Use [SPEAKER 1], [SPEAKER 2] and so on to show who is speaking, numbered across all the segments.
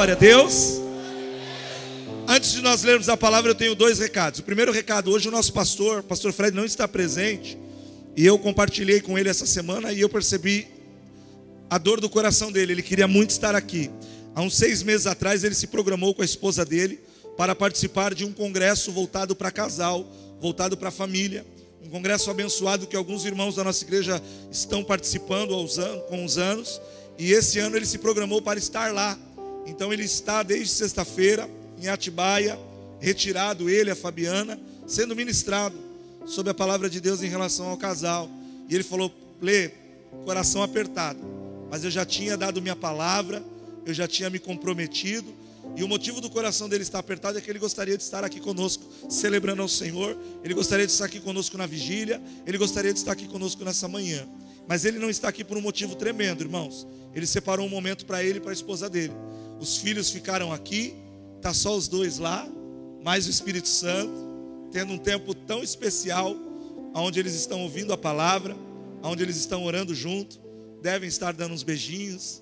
[SPEAKER 1] glória a Deus. Antes de nós lermos a palavra, eu tenho dois recados. O primeiro recado, hoje o nosso pastor Fred não está presente. E eu compartilhei com ele essa semana e eu percebi a dor do coração dele. Ele queria muito estar aqui. Há uns 6 meses atrás ele se programou com a esposa dele para participar de um congresso voltado para casal, voltado para família. Um congresso abençoado que alguns irmãos da nossa igreja estão participando com os anos. E esse ano ele se programou para estar lá. Então ele está desde sexta-feira em Atibaia, retirado ele, a Fabiana, sendo ministrado sobre a palavra de Deus em relação ao casal. E ele falou: Lê, coração apertado, mas eu já tinha dado minha palavra, eu já tinha me comprometido, e o motivo do coração dele estar apertado é que ele gostaria de estar aqui conosco, celebrando ao Senhor. Ele gostaria de estar aqui conosco na vigília, ele gostaria de estar aqui conosco nessa manhã. Mas ele não está aqui por um motivo tremendo, irmãos. Ele separou um momento para ele e para a esposa dele. Os filhos ficaram aqui, está só os dois lá, mais o Espírito Santo, tendo um tempo tão especial, onde eles estão ouvindo a palavra, onde eles estão orando junto, devem estar dando uns beijinhos,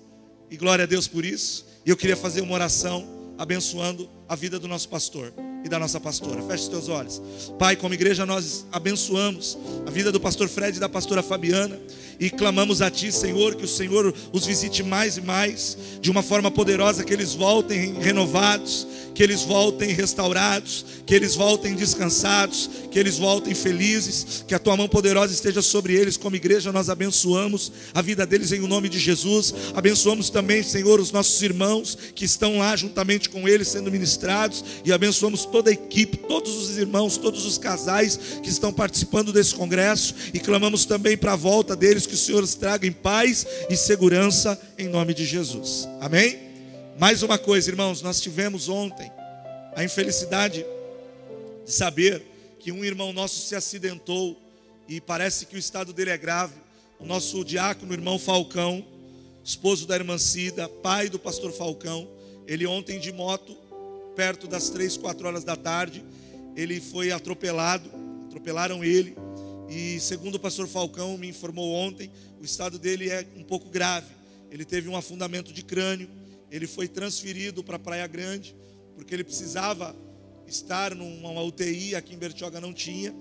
[SPEAKER 1] e glória a Deus por isso. E eu queria fazer uma oração, abençoando a vida do nosso pastor e da nossa pastora. Feche os teus olhos. Pai, como igreja nós abençoamos a vida do pastor Fred e da pastora Fabiana, e clamamos a Ti, Senhor, que o Senhor os visite mais e mais, de uma forma poderosa, que eles voltem renovados, que eles voltem restaurados, que eles voltem descansados, que eles voltem felizes, que a Tua mão poderosa esteja sobre eles. Como igreja nós abençoamos a vida deles em o nome de Jesus. Abençoamos também, Senhor, os nossos irmãos que estão lá juntamente com eles sendo ministrados, e abençoamos toda a equipe, todos os irmãos, todos os casais que estão participando desse congresso, e clamamos também para a volta deles, que o Senhor os traga em paz e segurança em nome de Jesus. Amém? Mais uma coisa, irmãos, nós tivemos ontem a infelicidade de saber que um irmão nosso se acidentou, e parece que o estado dele é grave. O nosso diácono, irmão Falcão, esposo da irmã Cida, pai do pastor Falcão, ele ontem de moto, perto das 3, 4 horas da tarde, ele foi atropelaram ele, e segundo o pastor Falcão me informou ontem, o estado dele é um pouco grave. Ele teve um afundamento de crânio, ele foi transferido para Praia Grande, porque ele precisava estar numa UTI, aqui em Bertioga não tinha.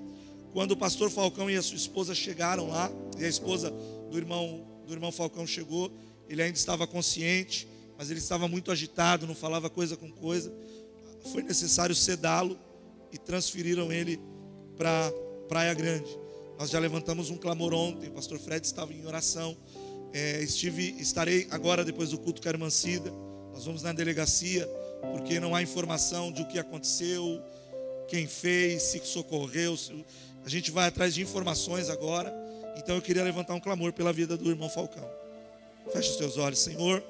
[SPEAKER 1] Quando o pastor Falcão e a sua esposa chegaram lá, e a esposa do irmão Falcão chegou, ele ainda estava consciente, mas ele estava muito agitado, não falava coisa com coisa. Foi necessário sedá-lo e transferiram ele para Praia Grande. Nós já levantamos um clamor ontem, o pastor Fred estava em oração. Estarei agora, depois do culto, com a irmã Cida. Nós vamos na delegacia, porque não há informação de o que aconteceu, quem fez, se socorreu. A gente vai atrás de informações agora. Então eu queria levantar um clamor pela vida do irmão Falcão. Feche os teus olhos, Senhor,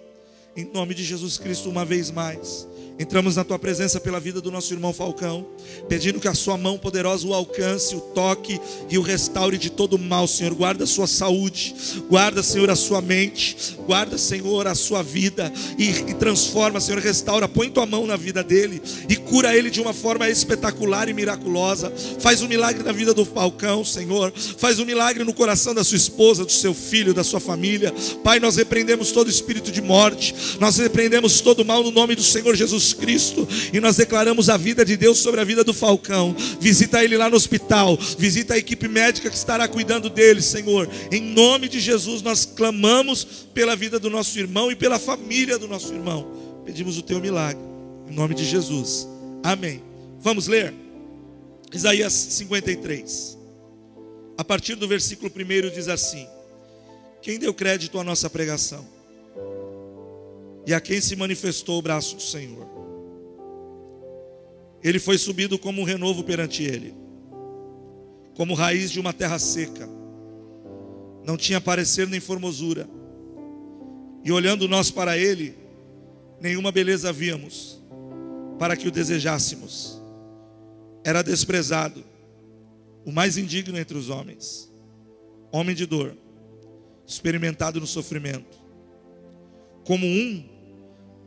[SPEAKER 1] em nome de Jesus Cristo, uma vez mais entramos na Tua presença pela vida do nosso irmão Falcão, pedindo que a Sua mão poderosa o alcance, o toque e o restaure de todo o mal, Senhor. Guarda a sua saúde, guarda, Senhor, a sua mente, guarda, Senhor, a sua vida, e transforma, Senhor, restaura, põe Tua mão na vida dele e cura ele de uma forma espetacular e miraculosa. Faz um milagre na vida do Falcão, Senhor, faz um milagre no coração da sua esposa, do seu filho, da sua família. Pai, nós repreendemos todo espírito de morte, nós repreendemos todo mal no nome do Senhor Jesus Cristo, e nós declaramos a vida de Deus sobre a vida do Falcão. Visita ele lá no hospital, visita a equipe médica que estará cuidando dele, Senhor. Em nome de Jesus nós clamamos pela vida do nosso irmão e pela família do nosso irmão. Pedimos o Teu milagre, em nome de Jesus, amém. Vamos ler Isaías 53. A partir do versículo 1 diz assim: quem deu crédito à nossa pregação, e a quem se manifestou o braço do Senhor? Ele foi subido como um renovo perante Ele, como raiz de uma terra seca. Não tinha parecer nem formosura, e olhando nós para Ele, nenhuma beleza víamos, para que o desejássemos. Era desprezado, o mais indigno entre os homens, homem de dor, experimentado no sofrimento, como um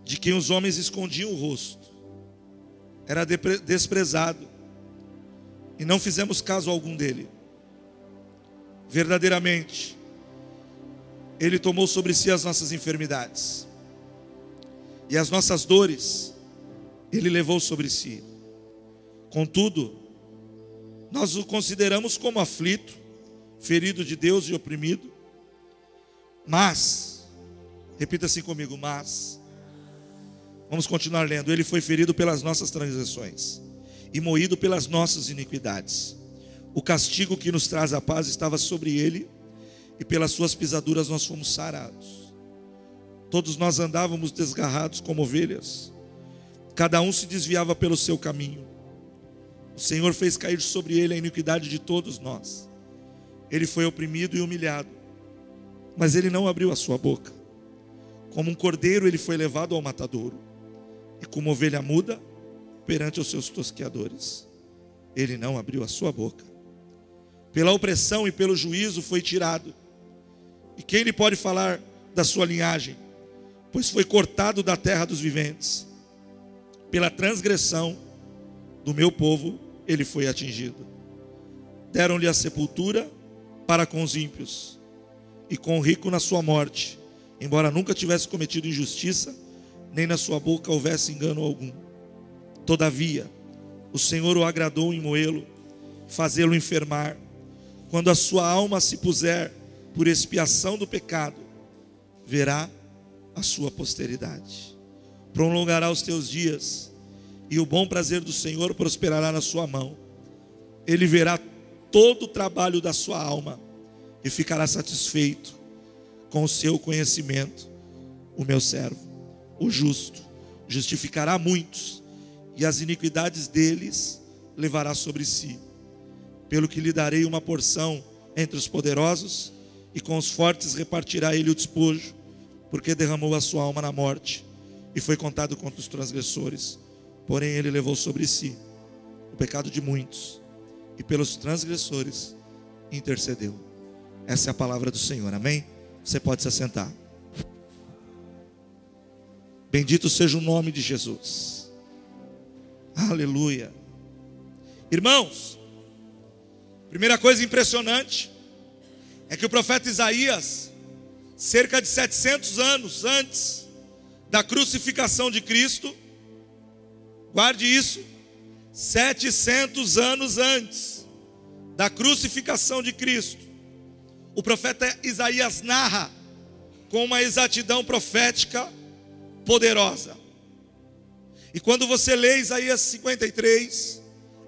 [SPEAKER 1] de quem os homens escondiam o rosto. Era desprezado, e não fizemos caso algum dele. Verdadeiramente, Ele tomou sobre si as nossas enfermidades e as nossas dores Ele levou sobre si. Contudo, nós o consideramos como aflito, ferido de Deus e oprimido. Mas, repita assim comigo, mas, vamos continuar lendo. Ele foi ferido pelas nossas transgressões e moído pelas nossas iniquidades. O castigo que nos traz a paz estava sobre ele, e pelas suas pisaduras nós fomos sarados. Todos nós andávamos desgarrados como ovelhas, cada um se desviava pelo seu caminho. O Senhor fez cair sobre ele a iniquidade de todos nós. Ele foi oprimido e humilhado, mas ele não abriu a sua boca. Como um cordeiro ele foi levado ao matadouro, e como ovelha muda perante os seus tosqueadores, ele não abriu a sua boca. Pela opressão e pelo juízo foi tirado. E quem lhe pode falar da sua linhagem? Pois foi cortado da terra dos viventes. Pela transgressão do meu povo ele foi atingido. Deram-lhe a sepultura para com os ímpios, e com o rico na sua morte, embora nunca tivesse cometido injustiça, nem na sua boca houvesse engano algum. Todavia, o Senhor o agradou em moê-lo, fazê-lo enfermar. Quando a sua alma se puser por expiação do pecado, verá a sua posteridade. Prolongará os teus dias, e o bom prazer do Senhor prosperará na sua mão. Ele verá todo o trabalho da sua alma, e ficará satisfeito com o seu conhecimento. O meu servo, o justo, justificará muitos, e as iniquidades deles levará sobre si. Pelo que lhe darei uma porção entre os poderosos, e com os fortes repartirá ele o despojo, porque derramou a sua alma na morte, e foi contado contra os transgressores. Porém ele levou sobre si o pecado de muitos, e pelos transgressores intercedeu. Essa é a palavra do Senhor, amém? Você pode se assentar. Bendito seja o nome de Jesus. Aleluia. Irmãos, primeira coisa impressionante é que o profeta Isaías, cerca de 700 anos antes da crucificação de Cristo, guarde isso, 700 anos antes da crucificação de Cristo, o profeta Isaías narra com uma exatidão profética poderosa. E quando você lê Isaías 53,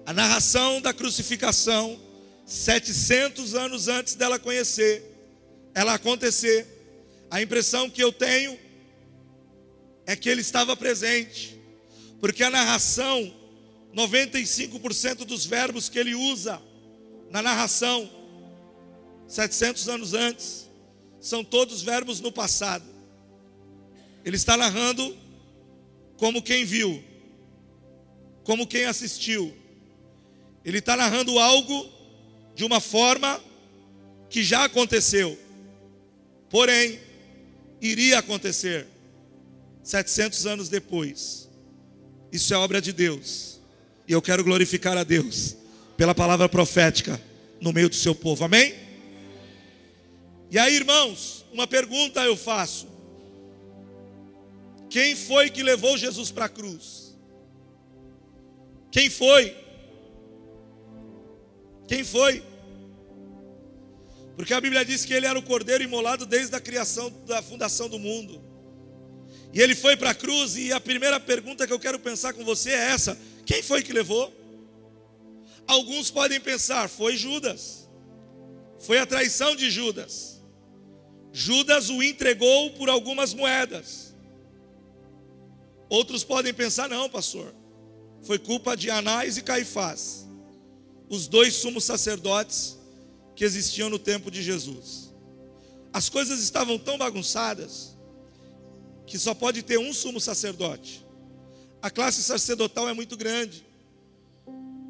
[SPEAKER 1] a narração da crucificação, 700 anos antes dela acontecer, a impressão que eu tenho é que ele estava presente, porque a narração, 95% dos verbos que ele usa na narração, 700 anos antes, são todos verbos no passado. Ele está narrando como quem viu, como quem assistiu. Ele está narrando algo de uma forma que já aconteceu, porém, iria acontecer 700 anos depois. Isso é obra de Deus, e eu quero glorificar a Deus pela palavra profética no meio do seu povo, amém? E aí, irmãos, uma pergunta eu faço: quem foi que levou Jesus para a cruz? Quem foi? Quem foi? Porque a Bíblia diz que ele era o cordeiro imolado desde a criação, da fundação do mundo. E ele foi para a cruz, e a primeira pergunta que eu quero pensar com você é essa: quem foi que levou? Alguns podem pensar, foi Judas. Foi a traição de Judas. Judas o entregou por algumas moedas. Outros podem pensar, não, pastor, foi culpa de Anás e Caifás, os dois sumos sacerdotes que existiam no tempo de Jesus. As coisas estavam tão bagunçadas que só pode ter um sumo sacerdote. A classe sacerdotal é muito grande,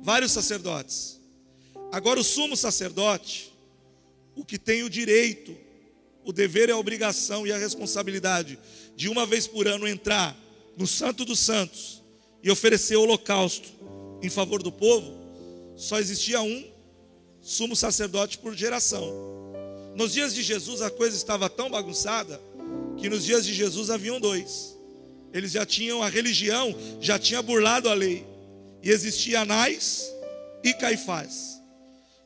[SPEAKER 1] vários sacerdotes. Agora o sumo sacerdote, o que tem o direito, o dever e a obrigação e a responsabilidade de uma vez por ano entrar no Santo dos Santos e oferecer holocausto em favor do povo, só existia um sumo sacerdote por geração. Nos dias de Jesus a coisa estava tão bagunçada que nos dias de Jesus haviam dois. eles já tinham, a religião já tinha burlado a lei. E existia Anás e Caifás,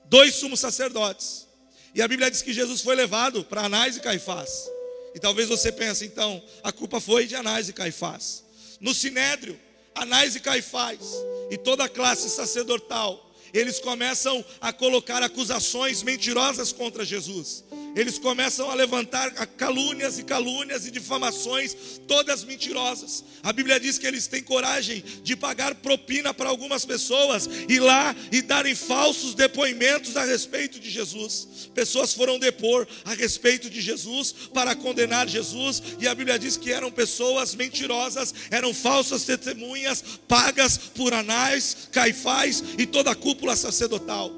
[SPEAKER 1] 2 sumos sacerdotes. E a Bíblia diz que Jesus foi levado para Anás e Caifás. E talvez você pense, então, a culpa foi de Anás e Caifás. No Sinédrio, Anás e Caifás e toda a classe sacerdotal, eles começam a colocar acusações mentirosas contra Jesus. Eles começam a levantar calúnias e difamações, todas mentirosas. A Bíblia diz que eles têm coragem de pagar propina para algumas pessoas, ir lá e darem falsos depoimentos a respeito de Jesus. Pessoas foram depor a respeito de Jesus para condenar Jesus, e a Bíblia diz que eram pessoas mentirosas, eram falsas testemunhas, pagas por Anás, Caifás e toda a cúpula sacerdotal.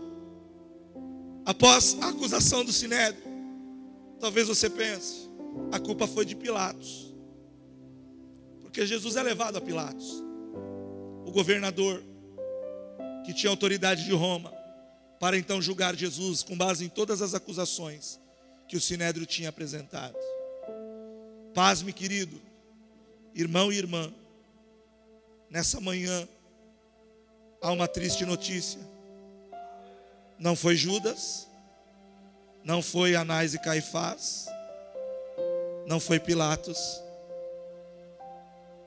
[SPEAKER 1] Após a acusação do Sinédrio, talvez você pense, a culpa foi de Pilatos, porque Jesus é levado a Pilatos, o governador que tinha autoridade de Roma, para então julgar Jesus com base em todas as acusações que o Sinédrio tinha apresentado. Pasme, querido, irmão e irmã, nessa manhã há uma triste notícia. Não foi Judas, não foi Anás e Caifás, não foi Pilatos.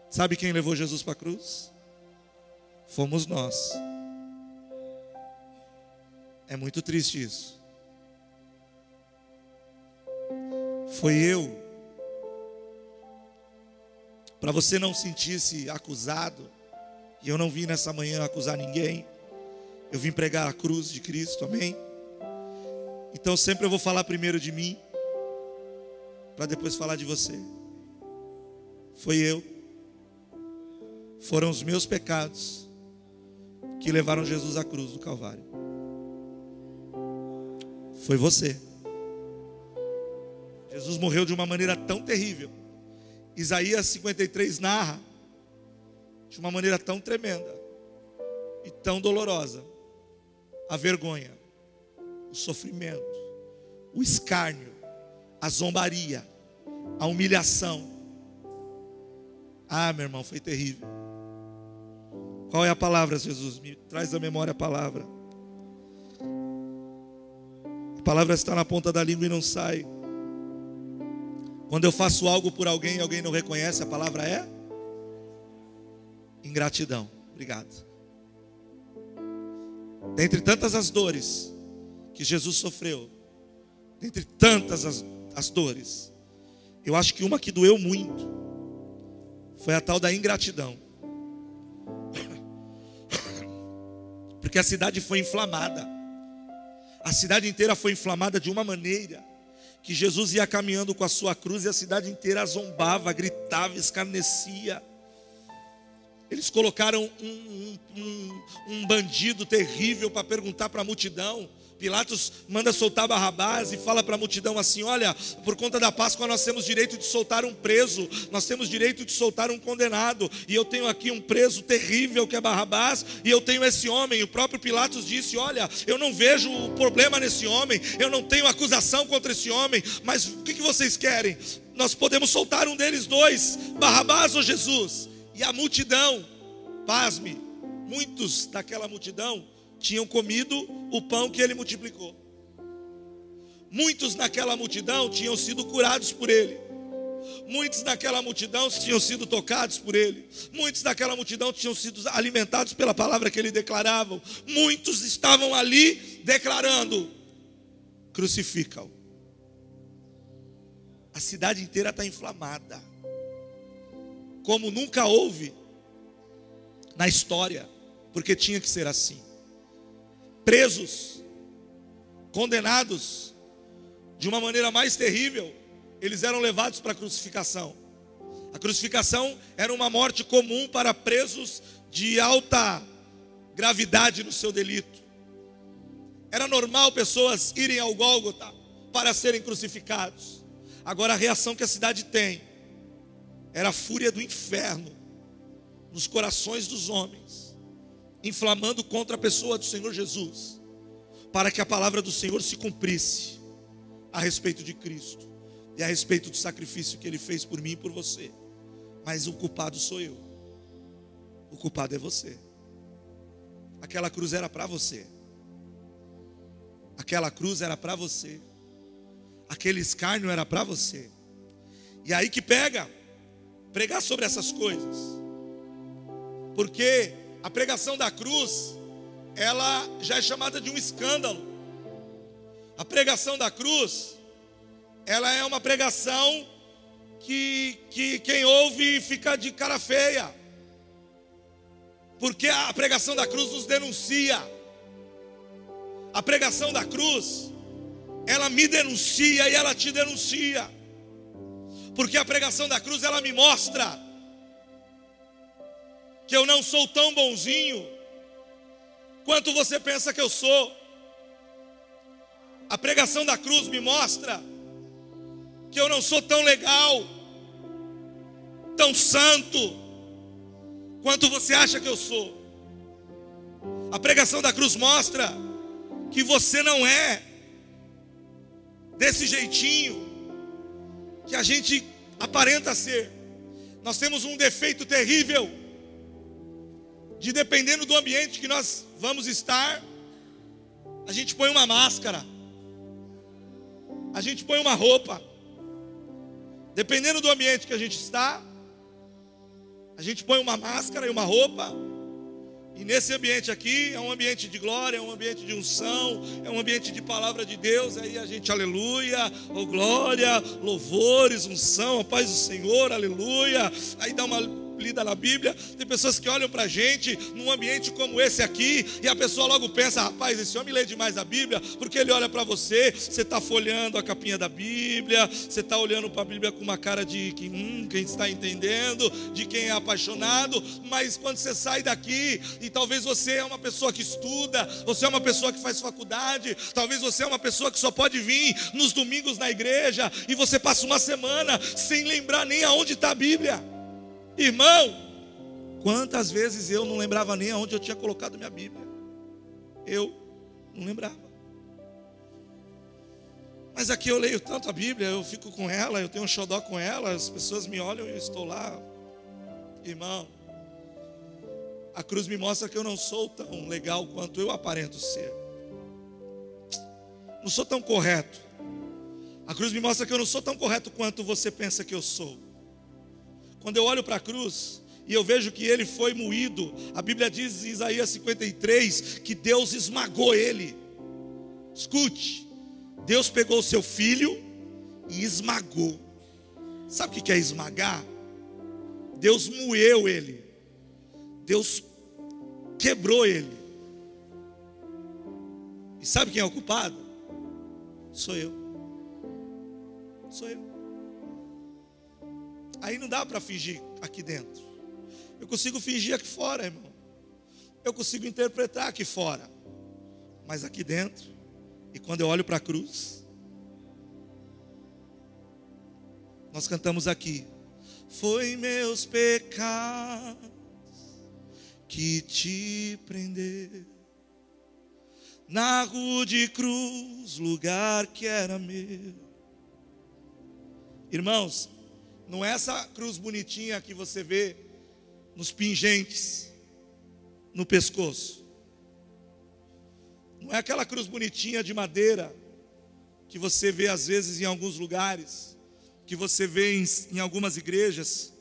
[SPEAKER 1] Sabe quem levou Jesus para a cruz? Fomos nós. É muito triste isso. Foi eu. Para você não sentir-se acusado, e eu não vim nessa manhã acusar ninguém, eu vim pregar a cruz de Cristo, amém? Então sempre eu vou falar primeiro de mim, para depois falar de você. Foi eu, foram os meus pecados que levaram Jesus à cruz do Calvário. Foi você. Jesus morreu de uma maneira tão terrível. Isaías 53 narra de uma maneira tão tremenda e tão dolorosa a vergonha, o sofrimento, o escárnio, a zombaria, a humilhação. Ah, meu irmão, foi terrível. Qual é a palavra, Jesus? Me traz à memória a palavra. A palavra está na ponta da língua e não sai. Quando eu faço algo por alguém e alguém não reconhece, a palavra é ingratidão. Obrigado. Dentre tantas as dores que Jesus sofreu, dentre tantas as dores, eu acho que uma que doeu muito foi a tal da ingratidão. Porque a cidade foi inflamada. A cidade inteira foi inflamada de uma maneira que Jesus ia caminhando com a sua cruz e a cidade inteira zombava, gritava, escarnecia. Eles colocaram um bandido terrível para perguntar para a multidão. Pilatos manda soltar Barrabás e fala para a multidão assim: olha, por conta da Páscoa nós temos direito de soltar um preso, nós temos direito de soltar um condenado, e eu tenho aqui um preso terrível que é Barrabás, e eu tenho esse homem. E o próprio Pilatos disse: olha, eu não vejo problema nesse homem, eu não tenho acusação contra esse homem, mas o que vocês querem? Nós podemos soltar um deles dois, Barrabás ou Jesus? E a multidão, pasme, muitos daquela multidão tinham comido o pão que ele multiplicou. Muitos naquela multidão tinham sido curados por ele. Muitos naquela multidão tinham sido tocados por ele. Muitos daquela multidão tinham sido alimentados pela palavra que ele declarava. Muitos estavam ali declarando: crucifica-o. A cidade inteira está inflamada, como nunca houve na história, porque tinha que ser assim. Presos, condenados de uma maneira mais terrível, eles eram levados para a crucificação. A crucificação era uma morte comum para presos de alta gravidade no seu delito. Era normal pessoas irem ao Gólgota para serem crucificados. Agora a reação que a cidade tem era a fúria do inferno nos corações dos homens, inflamando contra a pessoa do Senhor Jesus, para que a palavra do Senhor se cumprisse a respeito de Cristo e a respeito do sacrifício que Ele fez por mim e por você. Mas o culpado sou eu. O culpado é você. Aquela cruz era para você. Aquela cruz era para você. Aquele escárnio era para você. E aí que pega pregar sobre essas coisas. Porque a pregação da cruz, ela já é chamada de um escândalo. A pregação da cruz, ela é uma pregação que quem ouve fica de cara feia. Porque a pregação da cruz nos denuncia. A pregação da cruz, ela me denuncia e ela te denuncia. Porque a pregação da cruz, ela me mostra que eu não sou tão bonzinho quanto você pensa que eu sou. A pregação da cruz me mostra que eu não sou tão legal, tão santo quanto você acha que eu sou. A pregação da cruz mostra que você não é desse jeitinho que a gente aparenta ser. Nós temos um defeito terrível de, dependendo do ambiente que nós vamos estar, a gente põe uma máscara, a gente põe uma roupa. Dependendo do ambiente que a gente está, a gente põe uma máscara e uma roupa. E nesse ambiente aqui é um ambiente de glória, é um ambiente de unção, é um ambiente de palavra de Deus. Aí a gente, aleluia, oh glória, louvores, unção, a paz do Senhor, aleluia. Aí dá uma lida na Bíblia. Tem pessoas que olham pra gente num ambiente como esse aqui, e a pessoa logo pensa: rapaz, esse homem lê demais a Bíblia, porque ele olha pra você, você está folheando a capinha da Bíblia, você está olhando para a Bíblia com uma cara de quem está entendendo, de quem é apaixonado. Mas quando você sai daqui, e talvez você é uma pessoa que estuda, você é uma pessoa que faz faculdade, talvez você é uma pessoa que só pode vir nos domingos na igreja, e você passa uma semana sem lembrar nem aonde está a Bíblia. Irmão, quantas vezes eu não lembrava nem aonde eu tinha colocado minha Bíblia? Eu não lembrava. Mas aqui eu leio tanto a Bíblia, eu fico com ela, eu tenho um xodó com ela, as pessoas me olham e eu estou lá. Irmão, a cruz me mostra que eu não sou tão legal quanto eu aparento ser. Não sou tão correto. A cruz me mostra que eu não sou tão correto quanto você pensa que eu sou. Quando eu olho para a cruz e eu vejo que ele foi moído, a Bíblia diz em Isaías 53 que Deus esmagou ele. Escute, Deus pegou o seu filho e esmagou. Sabe o que é esmagar? Deus moeu ele, Deus quebrou ele. E sabe quem é o culpado? Sou eu. Sou eu. Aí não dá para fingir aqui dentro. Eu consigo fingir aqui fora, irmão. Eu consigo interpretar aqui fora. Mas aqui dentro, e quando eu olho para a cruz, nós cantamos aqui: foi meus pecados que te prender na rude cruz, lugar que era meu. Irmãos, não é essa cruz bonitinha que você vê nos pingentes, no pescoço. Não é aquela cruz bonitinha de madeira que você vê às vezes em alguns lugares, que você vê em algumas igrejas,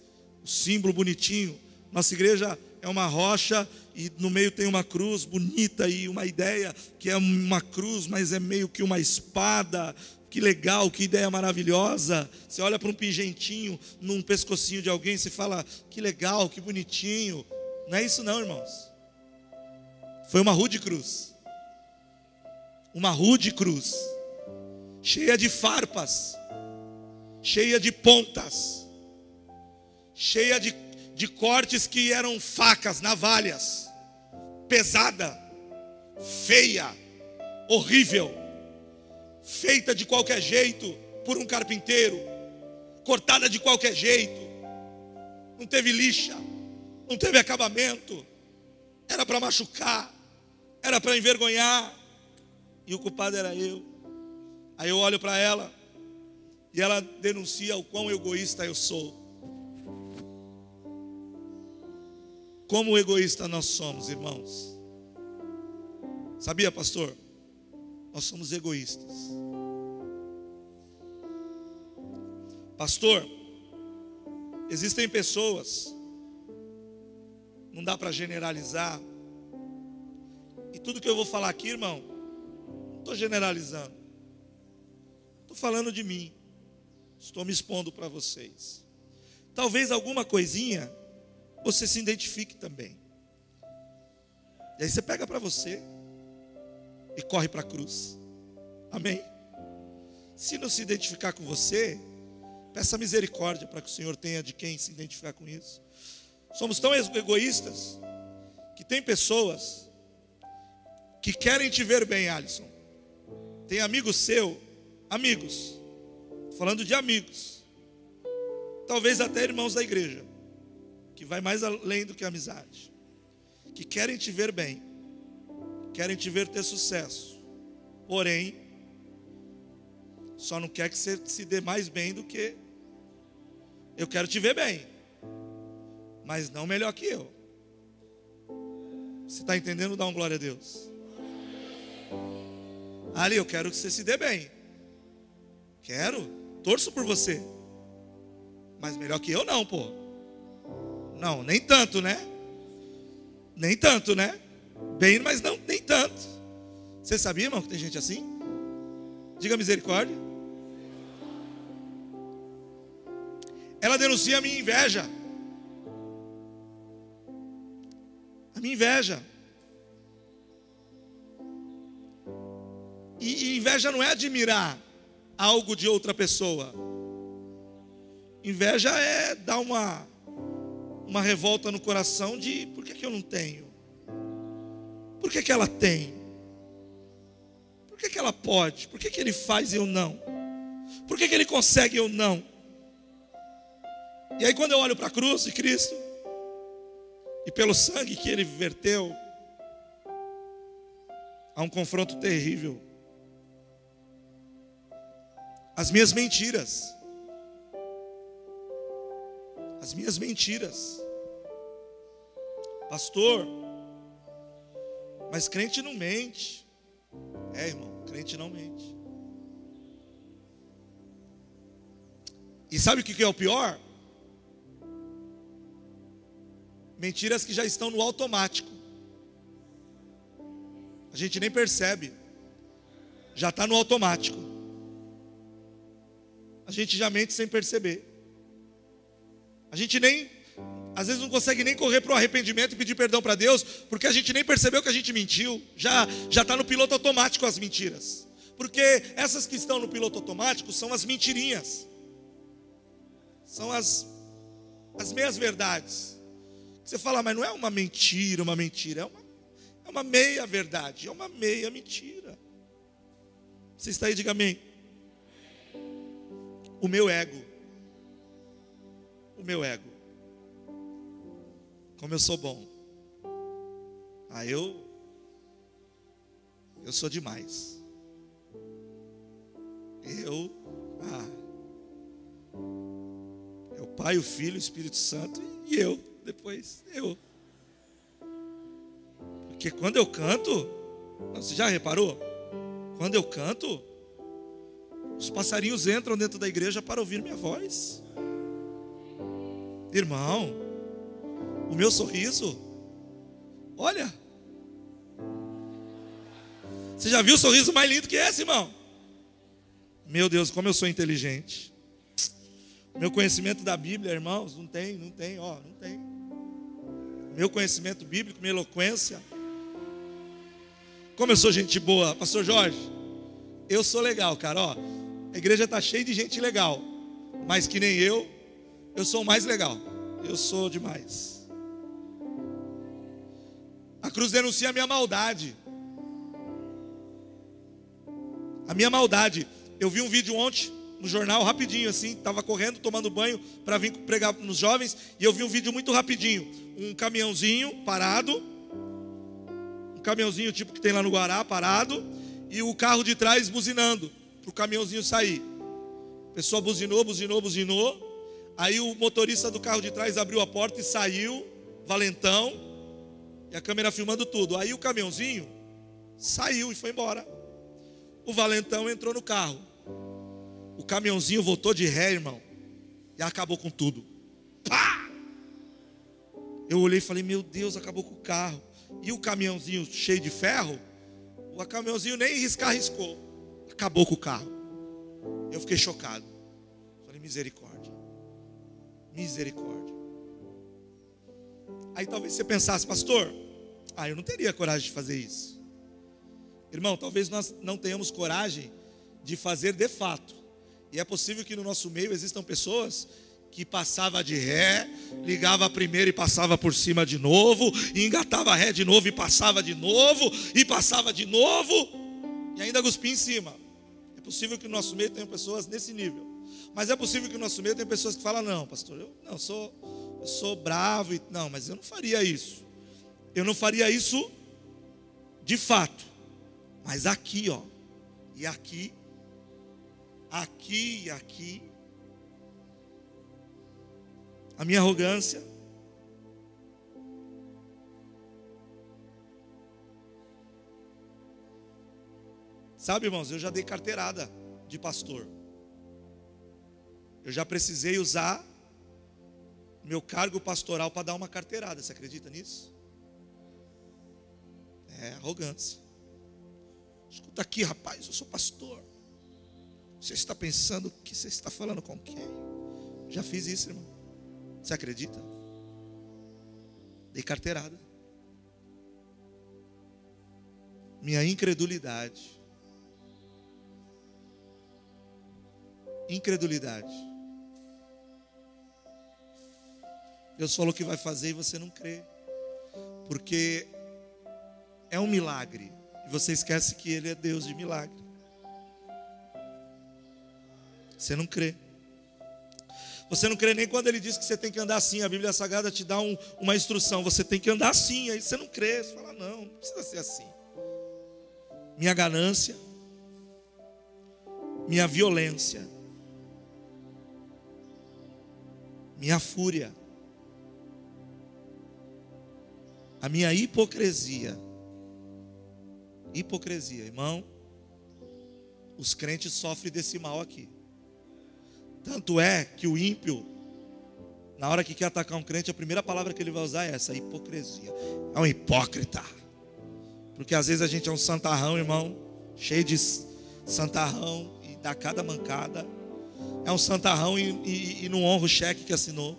[SPEAKER 1] o símbolo bonitinho. Nossa igreja é uma rocha e no meio tem uma cruz bonita, e uma ideia que é uma cruz, mas é meio que uma espada. Que legal, que ideia maravilhosa. Você olha para um pingentinho num pescocinho de alguém, você fala: que legal, que bonitinho. Não é isso não, irmãos. Foi uma rude cruz. Uma rude cruz, cheia de farpas, cheia de pontas, cheia de cortes que eram facas, navalhas, pesada, feia, horrível, feita de qualquer jeito por um carpinteiro, cortada de qualquer jeito, não teve lixa, não teve acabamento, era para machucar, era para envergonhar, e o culpado era eu. Aí eu olho para ela e ela denuncia o quão egoísta eu sou. como egoísta nós somos, irmãos. Sabia, pastor? Nós somos egoístas. Pastor, existem pessoas, não dá para generalizar, e tudo que eu vou falar aqui, irmão, não estou generalizando, estou falando de mim, estou me expondo para vocês. Talvez alguma coisinha você se identifique também, e aí você pega para você e corre para a cruz, amém? Se não se identificar com você, peça misericórdia para que o Senhor tenha de quem se identificar com isso. Somos tão egoístas que tem pessoas que querem te ver bem, Alisson. Tem amigo seu, amigos, falando de amigos, talvez até irmãos da igreja, que vai mais além do que amizade, que querem te ver bem, querem te ver ter sucesso, porém, só não quer que você se dê mais bem do que eu quero te ver bem, mas não melhor que eu. Você está entendendo? Dá uma glória a Deus. Ali, eu quero que você se dê bem. Quero, torço por você. Mas melhor que eu não, pô. Não, nem tanto, né? Nem tanto, né? Bem, mas não, nem tanto. Você sabia, irmão, que tem gente assim? Diga misericórdia. Ela denuncia a minha inveja. A minha inveja. E inveja não é admirar algo de outra pessoa. Inveja é dar uma revolta no coração de por que eu não tenho? Por que ela tem? Por que ela pode? Por que ele faz e eu não? Por que ele consegue e eu não? E aí quando eu olho para a cruz de Cristo, e pelo sangue que ele verteu, há um confronto terrível. As minhas mentiras. As minhas mentiras. Pastor, mas crente não mente. É, irmão, crente não mente. E sabe o que é o pior? Mentiras que já estão no automático. A gente nem percebe. Já está no automático. A gente já mente sem perceber. A gente nem, às vezes não consegue nem correr para o arrependimento e pedir perdão para Deus, porque a gente nem percebeu que a gente mentiu. Já está no piloto automático as mentiras. Porque essas que estão no piloto automático são as mentirinhas. São as meias verdades. Você fala, mas não é uma mentira, é uma meia verdade, é uma meia mentira. Você está aí, diga amém. O meu ego, como eu sou bom, eu sou demais, é o Pai, o Filho, o Espírito Santo e depois eu. Porque quando eu canto, você já reparou? Quando eu canto, os passarinhos entram dentro da igreja para ouvir minha voz. Irmão, o meu sorriso, olha, você já viu o sorriso mais lindo que esse, irmão? Meu Deus, como eu sou inteligente. Meu conhecimento da Bíblia, irmãos, não tem. Meu conhecimento bíblico, minha eloquência. Como eu sou gente boa, pastor Jorge, eu sou legal, cara, a igreja está cheia de gente legal, mas que nem eu sou o mais legal, eu sou demais. A cruz denuncia a minha maldade. A minha maldade. Eu vi um vídeo ontem no jornal, rapidinho assim, estava correndo, tomando banho para vir pregar nos jovens, e eu vi um vídeo muito rapidinho, um caminhãozinho parado, um caminhãozinho tipo que tem lá no Guará, parado, e o carro de trás buzinando, para o caminhãozinho sair. A pessoa buzinou, aí o motorista do carro de trás abriu a porta e saiu, valentão, e a câmera filmando tudo. Aí o caminhãozinho saiu e foi embora. O valentão entrou no carro. O caminhãozinho voltou de ré, irmão, e acabou com tudo. Pá! Eu olhei e falei, meu Deus, acabou com o carro. E o caminhãozinho cheio de ferro, o caminhãozinho nem riscou. Acabou com o carro. Eu fiquei chocado. Falei, misericórdia. Misericórdia. Aí talvez você pensasse, pastor, eu não teria coragem de fazer isso. Irmão, talvez nós não tenhamos coragem de fazer de fato. E é possível que no nosso meio existam pessoas que passava de ré, ligava primeiro e passava por cima de novo, e engatava ré de novo e passava de novo, e passava de novo, e ainda cuspia em cima. É possível que no nosso meio tenham pessoas nesse nível. Mas é possível que no nosso meio tenham pessoas que falam, não, pastor, eu sou bravo, não, mas eu não faria isso. Eu não faria isso de fato. Mas aqui, ó, e aqui, aqui e aqui, a minha arrogância, sabe, irmãos, eu já dei carteirada de pastor. Eu já precisei usar meu cargo pastoral para dar uma carteirada. Você acredita nisso? É arrogância. Escuta aqui, rapaz, eu sou pastor. Você está pensando que você está falando com quem? Já fiz isso, irmão. Você acredita? Dei carteirada. Minha incredulidade. Incredulidade. Deus falou que vai fazer e você não crê. Porque é um milagre. E você esquece que Ele é Deus de milagre. Você não crê. Você não crê nem quando Ele diz que você tem que andar assim. A Bíblia Sagrada te dá uma instrução. Você tem que andar assim. Aí você não crê. Você fala, não precisa ser assim. Minha ganância, minha violência, minha fúria, a minha hipocrisia. Hipocrisia, irmão. Os crentes sofrem desse mal aqui. Tanto é que o ímpio, na hora que quer atacar um crente, a primeira palavra que ele vai usar é essa, hipocrisia. É um hipócrita. Porque às vezes a gente é um santarrão, irmão, cheio de santarrão e dá cada mancada. É um santarrão e não honra o cheque que assinou.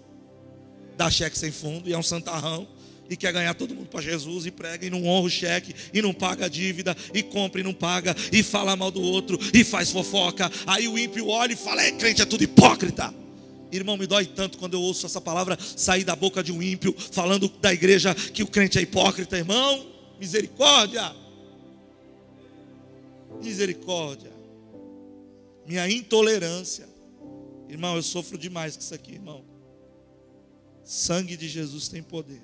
[SPEAKER 1] Dá cheque sem fundo e é um santarrão. E quer ganhar todo mundo para Jesus e prega e não honra o cheque e não paga a dívida e compra e não paga e fala mal do outro e faz fofoca. Aí o ímpio olha e fala, crente é tudo hipócrita. Irmão, me dói tanto quando eu ouço essa palavra sair da boca de um ímpio falando da igreja que o crente é hipócrita, irmão. Misericórdia. Misericórdia. Minha intolerância. Irmão, eu sofro demais com isso aqui, irmão. Sangue de Jesus tem poder.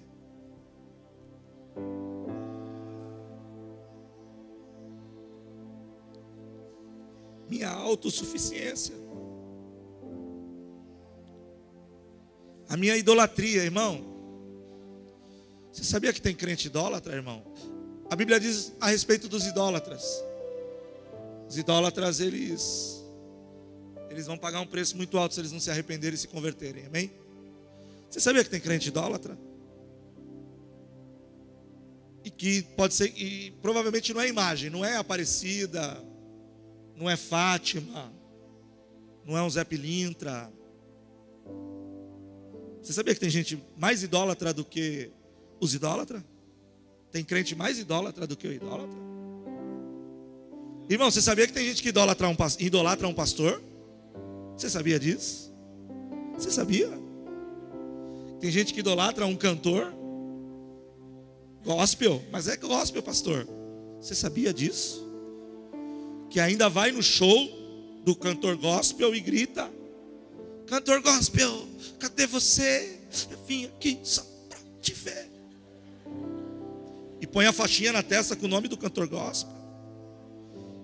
[SPEAKER 1] Minha autossuficiência. A minha idolatria, irmão. Você sabia que tem crente idólatra, irmão? A Bíblia diz a respeito dos idólatras. Os idólatras, eles vão pagar um preço muito alto se eles não se arrependerem e se converterem, amém? Você sabia que tem crente idólatra? E que pode ser, e provavelmente não é imagem, não é Aparecida, não é Fátima, não é um Zé Pilintra. Você sabia que tem gente mais idólatra do que os idólatras? Tem crente mais idólatra do que o idólatra? Irmão, você sabia que tem gente que idolatra um pastor? Você sabia disso? Você sabia? Tem gente que idolatra um cantor gospel, mas é gospel, pastor. Você sabia disso? Que ainda vai no show do cantor gospel e grita: cantor gospel, cadê você? Eu vim aqui só para te ver. E põe a faixinha na testa com o nome do cantor gospel.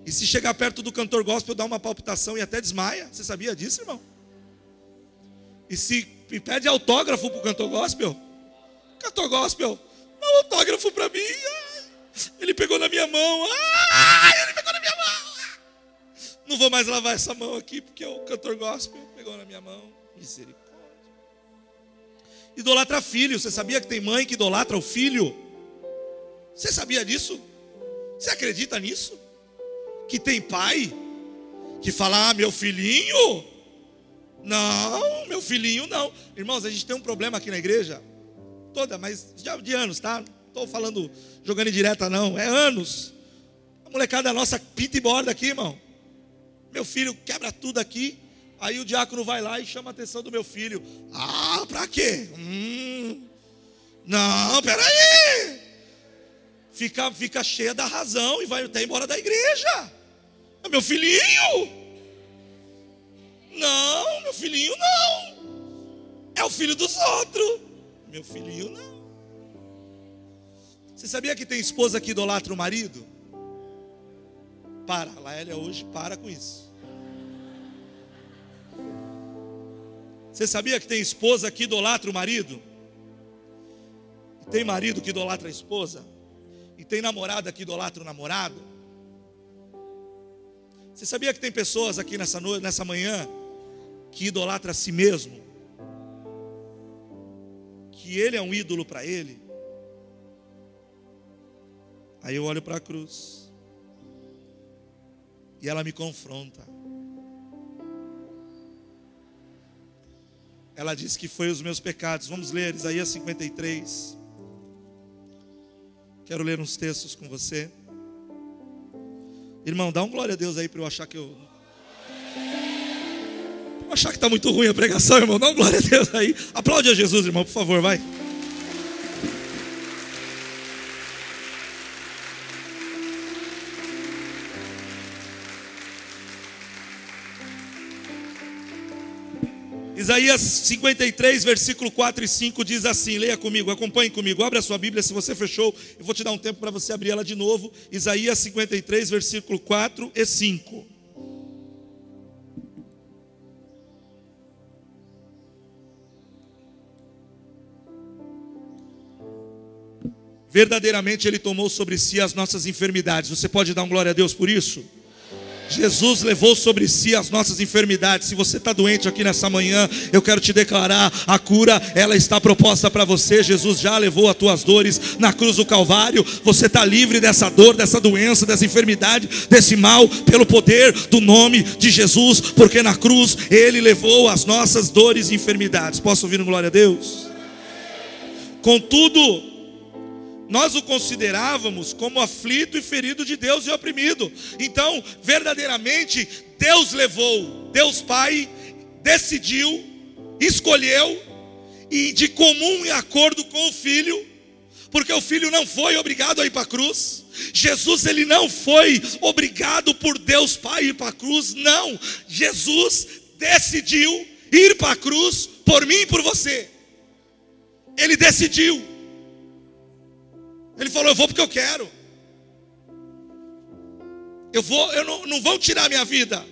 [SPEAKER 1] E se chegar perto do cantor gospel, dá uma palpitação e até desmaia. Você sabia disso, irmão? E se pede autógrafo para o cantor gospel, Cantor gospel, dá um autógrafo para mim. Ai, ele pegou na minha mão. Ai, ele pegou na minha mão. Não vou mais lavar essa mão aqui, porque o cantor gospel pegou na minha mão. Misericórdia. Idolatra filho. Você sabia que tem mãe que idolatra o filho? Você sabia disso? Você acredita nisso? Que tem pai que fala, meu filhinho? Não, meu filhinho não. Irmãos, a gente tem um problema aqui na igreja. Toda, mas já de anos, tá? Não estou falando, jogando em direta não. É anos. A molecada nossa pinta e borda aqui, irmão. Meu filho quebra tudo aqui. Aí o diácono vai lá e chama a atenção do meu filho. Ah, pra quê? Não, peraí. Fica cheia da razão e vai até embora da igreja. É meu filhinho. Não, meu filhinho não. É o filho dos outros. Meu filhinho não. Você sabia que tem esposa que idolatra o marido? Para, a Laélia hoje para com isso. Você sabia que tem esposa que idolatra o marido? E tem marido que idolatra a esposa? E tem namorada que idolatra o namorado? Você sabia que tem pessoas aqui nessa manhã que idolatra a si mesmo? Que ele é um ídolo para ele? Aí eu olho para a cruz e ela me confronta. Ela diz que foi os meus pecados. Vamos ler Isaías 53. Quero ler uns textos com você. Irmão, dá um glória a Deus aí para eu achar que eu achar que está muito ruim a pregação, irmão. Dá um glória a Deus aí. Aplaude a Jesus, irmão, por favor, vai. Isaías 53, versículo 4 e 5 diz assim, leia comigo, acompanhe comigo, abre a sua Bíblia, se você fechou, eu vou te dar um tempo para você abrir ela de novo. Isaías 53, versículo 4 e 5. Verdadeiramente Ele tomou sobre si as nossas enfermidades. Você pode dar um glória a Deus por isso? Jesus levou sobre si as nossas enfermidades. Se você está doente aqui nessa manhã, eu quero te declarar, a cura, ela está proposta para você. Jesus já levou as tuas dores na cruz do Calvário. Você está livre dessa dor, dessa doença, dessa enfermidade, desse mal, pelo poder do nome de Jesus, porque na cruz Ele levou as nossas dores e enfermidades. Posso ouvir um glória a Deus? Contudo, nós o considerávamos como aflito e ferido de Deus e oprimido. Então, verdadeiramente, Deus levou, Deus Pai decidiu, escolheu, e de comum acordo com o Filho, porque o Filho não foi obrigado a ir para a cruz. Jesus, ele não foi obrigado por Deus Pai a ir para a cruz, não. Jesus decidiu ir para a cruz por mim e por você. Ele decidiu. Ele falou, eu vou porque eu quero. Não vão tirar minha vida.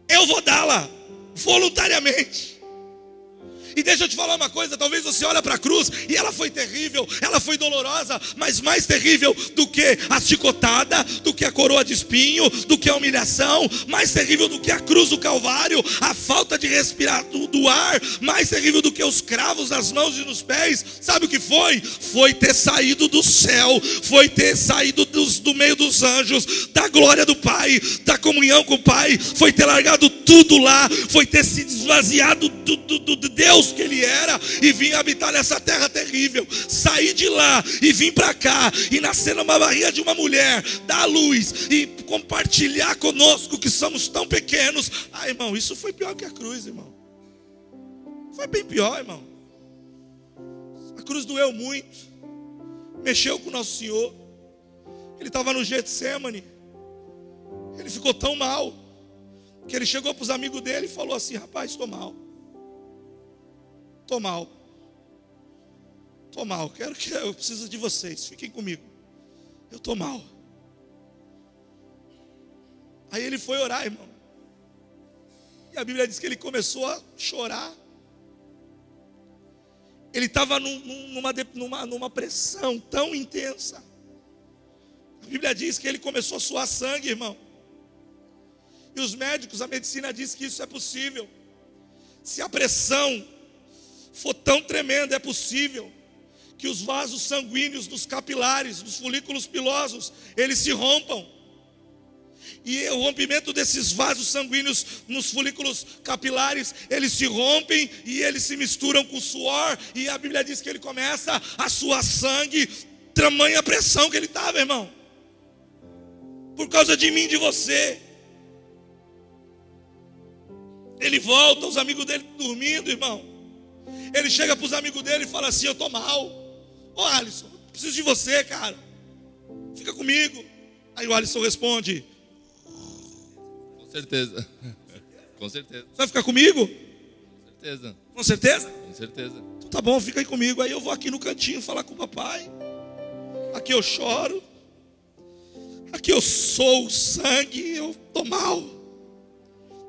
[SPEAKER 1] Eu vou dá-la voluntariamente. E deixa eu te falar uma coisa, talvez você olhe para a cruz e ela foi terrível, ela foi dolorosa, mas mais terrível do que a chicotada, do que a coroa de espinho, do que a humilhação, mais terrível do que a cruz do Calvário, a falta de respirar do ar, mais terrível do que os cravos nas mãos e nos pés. Sabe o que foi? Foi ter saído do céu, foi ter saído do meio dos anjos, da glória do Pai, da comunhão com o Pai, foi ter largado tudo lá, foi ter se esvaziado do Deus que Ele era e vir habitar nessa terra terrível, sair de lá e vir para cá e nascer numa barriga de uma mulher, dar luz e compartilhar conosco que somos tão pequenos. Ah, irmão, isso foi pior que a cruz, irmão. Foi bem pior, irmão. A cruz doeu muito, mexeu com o nosso Senhor. Ele estava no Getsemane, ele ficou tão mal que ele chegou para os amigos dele e falou assim: rapaz, estou mal. Estou mal, eu preciso de vocês, fiquem comigo, eu estou mal. Aí ele foi orar, irmão, e a Bíblia diz que ele começou a chorar, Ele estava numa pressão tão intensa. A Bíblia diz que ele começou a suar sangue, irmão. E os médicos, a medicina diz que isso é possível. Se a pressão for tão tremenda, é possível que os vasos sanguíneos dos capilares, dos folículos pilosos, eles se rompam. E o rompimento desses vasos sanguíneos nos folículos capilares, eles se rompem e eles se misturam com o suor. E a Bíblia diz que ele começa a suar sangue, tamanha pressão que ele estava, irmão. Por causa de mim e de você. Ele volta, os amigos dele dormindo, irmão. Ele chega para os amigos dele e fala assim: eu estou mal. Ô Alisson, preciso de você, cara. Fica comigo. Aí o Alisson responde:
[SPEAKER 2] com certeza. Com certeza.
[SPEAKER 1] Você vai ficar comigo?
[SPEAKER 2] Com certeza.
[SPEAKER 1] Com certeza?
[SPEAKER 2] Com certeza.
[SPEAKER 1] Então tá bom, fica aí comigo. Aí eu vou aqui no cantinho falar com o papai. Aqui eu choro. Aqui eu sou o sangue, eu estou mal.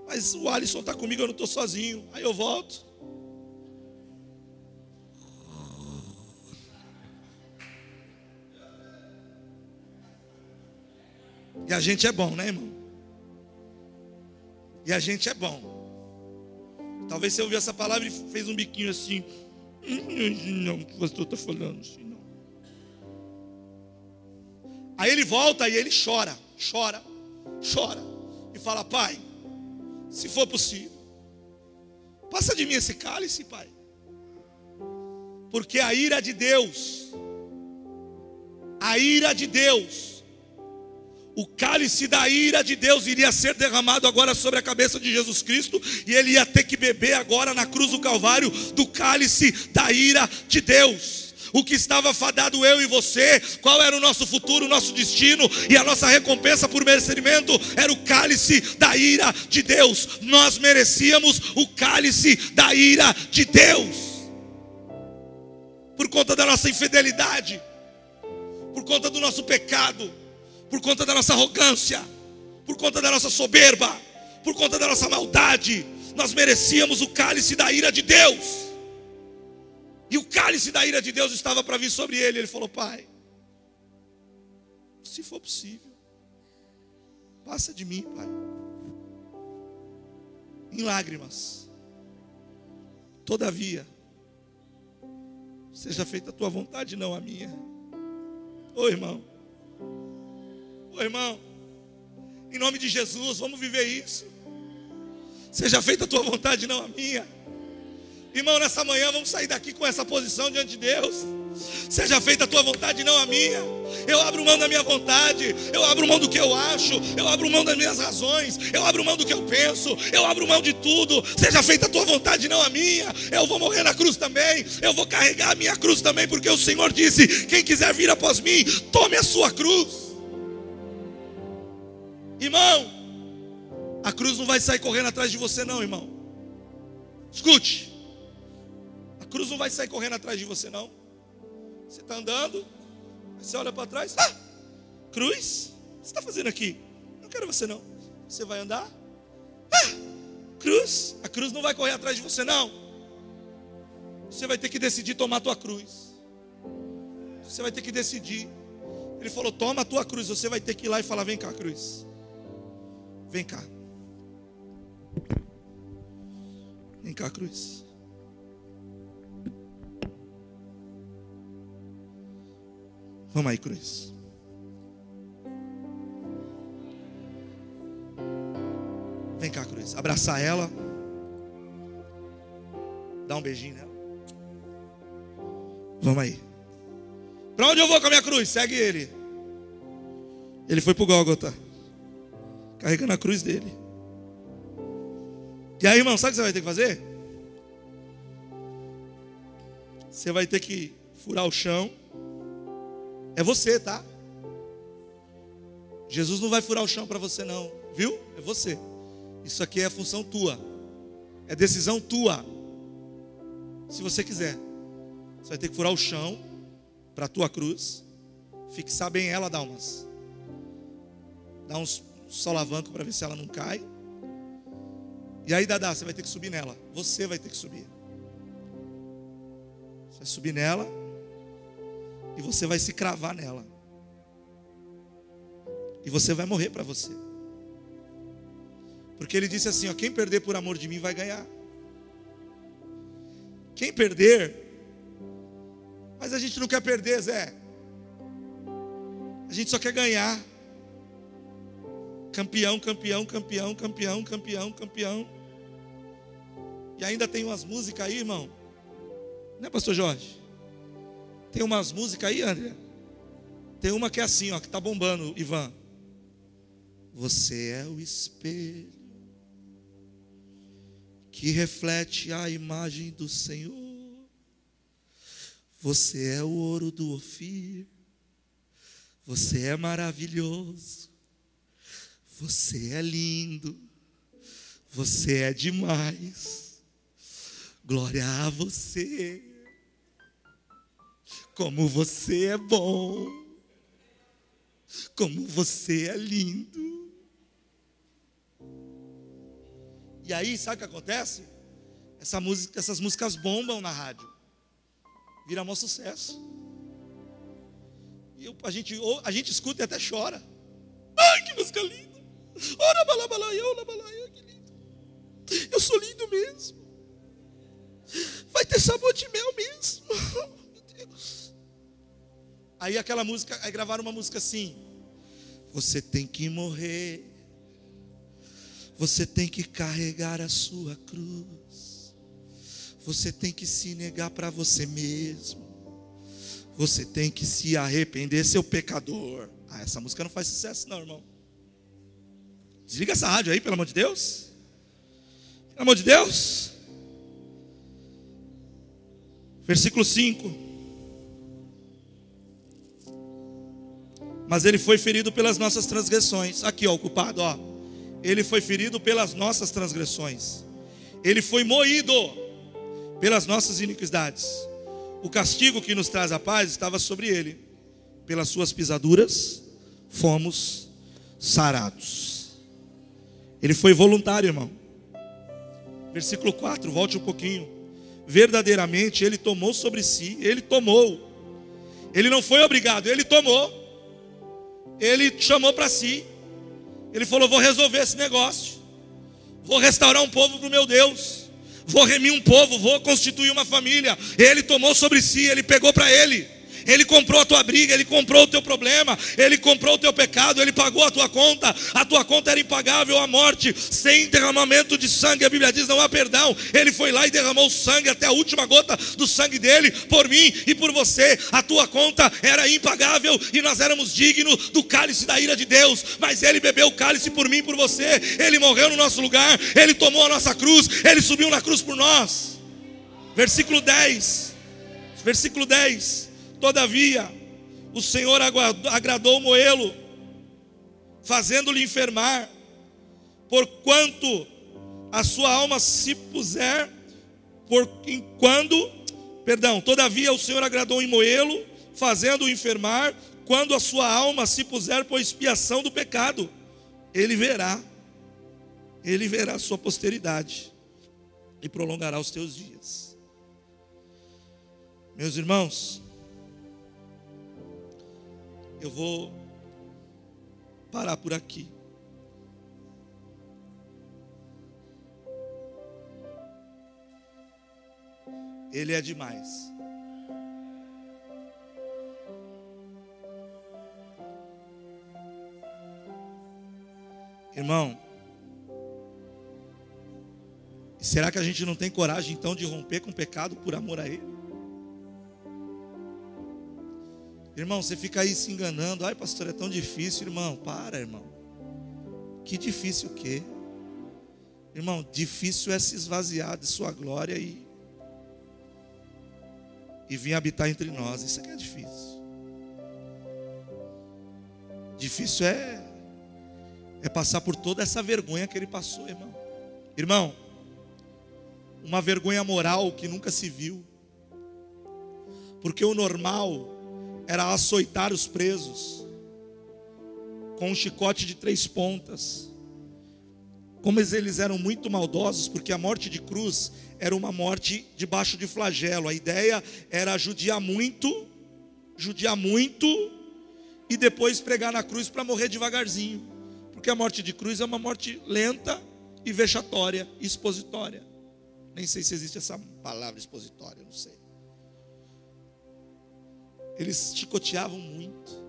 [SPEAKER 1] Mas o Alisson está comigo, eu não estou sozinho. Aí eu volto. E a gente é bom, né, irmão? E a gente é bom. Talvez você ouviu essa palavra e fez um biquinho assim. Não, o pastor está falando assim, não. Aí ele volta e ele chora. E fala: pai, se for possível, passa de mim esse cálice, pai. Porque a ira de Deus, o cálice da ira de Deus iria ser derramado agora sobre a cabeça de Jesus Cristo, e ele ia ter que beber agora na cruz do Calvário do cálice da ira de Deus. O que estava fadado eu e você, qual era o nosso futuro, o nosso destino e a nossa recompensa por merecimento, era o cálice da ira de Deus. Nós merecíamos o cálice da ira de Deus, por conta da nossa infidelidade, por conta do nosso pecado, por conta da nossa arrogância, por conta da nossa soberba, por conta da nossa maldade. Nós merecíamos o cálice da ira de Deus. E o cálice da ira de Deus estava para vir sobre ele. Ele falou: pai, se for possível, passa de mim, pai. Em lágrimas. Todavia, seja feita a tua vontade, não a minha. Ô irmão, em nome de Jesus, vamos viver isso. Seja feita a tua vontade, não a minha. Irmão, nessa manhã vamos sair daqui com essa posição diante de Deus. Seja feita a tua vontade, não a minha. Eu abro mão da minha vontade, eu abro mão do que eu acho, eu abro mão das minhas razões, eu abro mão do que eu penso, eu abro mão de tudo. Seja feita a tua vontade, não a minha. Eu vou morrer na cruz também, eu vou carregar a minha cruz também, porque o Senhor disse: quem quiser vir após mim, tome a sua cruz. Irmão, a cruz não vai sair correndo atrás de você não, irmão. Escute, a cruz não vai sair correndo atrás de você não. Você está andando, você olha para trás: ah, cruz, o que você está fazendo aqui? Não quero você não. Você vai andar, ah, cruz, a cruz não vai correr atrás de você não. Você vai ter que decidir tomar a tua cruz. Você vai ter que decidir. Ele falou: toma a tua cruz. Você vai ter que ir lá e falar: vem cá, cruz, vem cá. Vem cá, cruz. Vamos aí, cruz. Vem cá, cruz. Abraçar ela. Dá um beijinho nela. Vamos aí. Para onde eu vou com a minha cruz? Segue ele. Ele foi para o Gólgota, carregando a cruz dele. E aí, irmão, sabe o que você vai ter que fazer? Você vai ter que furar o chão. É você, tá? Jesus não vai furar o chão para você não, viu? É você. Isso aqui é função tua. É decisão tua. Se você quiser, você vai ter que furar o chão para a tua cruz, fixar bem ela, dá uns solavancos para ver se ela não cai. E aí, Dadá, você vai ter que subir nela. Você vai ter que subir. Você vai subir nela e você vai se cravar nela. E você vai morrer para você. Porque ele disse assim, ó, quem perder por amor de mim vai ganhar. Quem perder, mas a gente não quer perder, Zé. A gente só quer ganhar. Campeão, campeão, campeão, campeão, campeão, campeão. E ainda tem umas músicas aí, irmão. Né, pastor Jorge? Tem umas músicas aí, André? Tem uma que é assim, ó, que tá bombando, Ivan. Você é o espelho que reflete a imagem do Senhor. Você é o ouro do Ofir. Você é maravilhoso. Você é lindo. Você é demais. Glória a você. Como você é bom. Como você é lindo. E aí, sabe o que acontece? Essas músicas bombam na rádio. Vira maior sucesso. E a gente escuta e até chora. Ai, que música linda. Ora, balabalaia, que lindo. Eu sou lindo mesmo. Vai ter sabor de mel mesmo. Meu Deus. Aí aquela música, aí gravaram uma música assim. Você tem que morrer. Você tem que carregar a sua cruz. Você tem que se negar para você mesmo. Você tem que se arrepender, seu pecador. Ah, essa música não faz sucesso não, irmão. Desliga essa rádio aí, pelo amor de Deus. Pelo amor de Deus. Versículo 5. Mas ele foi ferido pelas nossas transgressões. Aqui, ó, o culpado, ó. Ele foi ferido pelas nossas transgressões. Ele foi moído pelas nossas iniquidades. O castigo que nos traz a paz estava sobre ele. Pelas suas pisaduras fomos sarados. Ele foi voluntário, irmão. Versículo 4, volte um pouquinho. Verdadeiramente ele tomou sobre si. Ele tomou. Ele não foi obrigado, ele tomou. Ele chamou para si. Ele falou, vou resolver esse negócio. Vou restaurar um povo para o meu Deus. Vou remir um povo, vou constituir uma família. Ele tomou sobre si, ele pegou para ele. Ele comprou a tua briga, ele comprou o teu problema, ele comprou o teu pecado, ele pagou a tua conta era impagável a morte, sem derramamento de sangue, a Bíblia diz, não há perdão. Ele foi lá e derramou sangue, até a última gota do sangue dele, por mim e por você. A tua conta era impagável e nós éramos dignos do cálice da ira de Deus, mas ele bebeu o cálice por mim e por você. Ele morreu no nosso lugar, ele tomou a nossa cruz, ele subiu na cruz por nós. Versículo 10. Todavia, o Senhor agradou moê-lo, fazendo-lhe enfermar, porquanto a sua alma se puser, todavia o Senhor agradou em moê-lo, fazendo-o enfermar, quando a sua alma se puser por expiação do pecado, ele verá a sua posteridade, e prolongará os teus dias. Meus irmãos, eu vou parar por aqui. Ele é demais. Irmão, será que a gente não tem coragem então de romper com o pecado por amor a Ele? Irmão, você fica aí se enganando. Ai, pastor, é tão difícil. Irmão, para, irmão. Que difícil o quê? Irmão, difícil é se esvaziar de sua glória e vir habitar entre nós. Isso aqui é difícil. Difícil é passar por toda essa vergonha que ele passou, irmão. Irmão, uma vergonha moral que nunca se viu. Porque o normal era açoitar os presos com um chicote de 3 pontas. como eles eram muito maldosos, porque a morte de cruz era uma morte debaixo de flagelo. A ideia era judiar muito, e depois pregar na cruz para morrer devagarzinho. Porque a morte de cruz é uma morte lenta e vexatória, expositória. Nem sei se existe essa palavra expositória, não sei. Eles chicoteavam muito.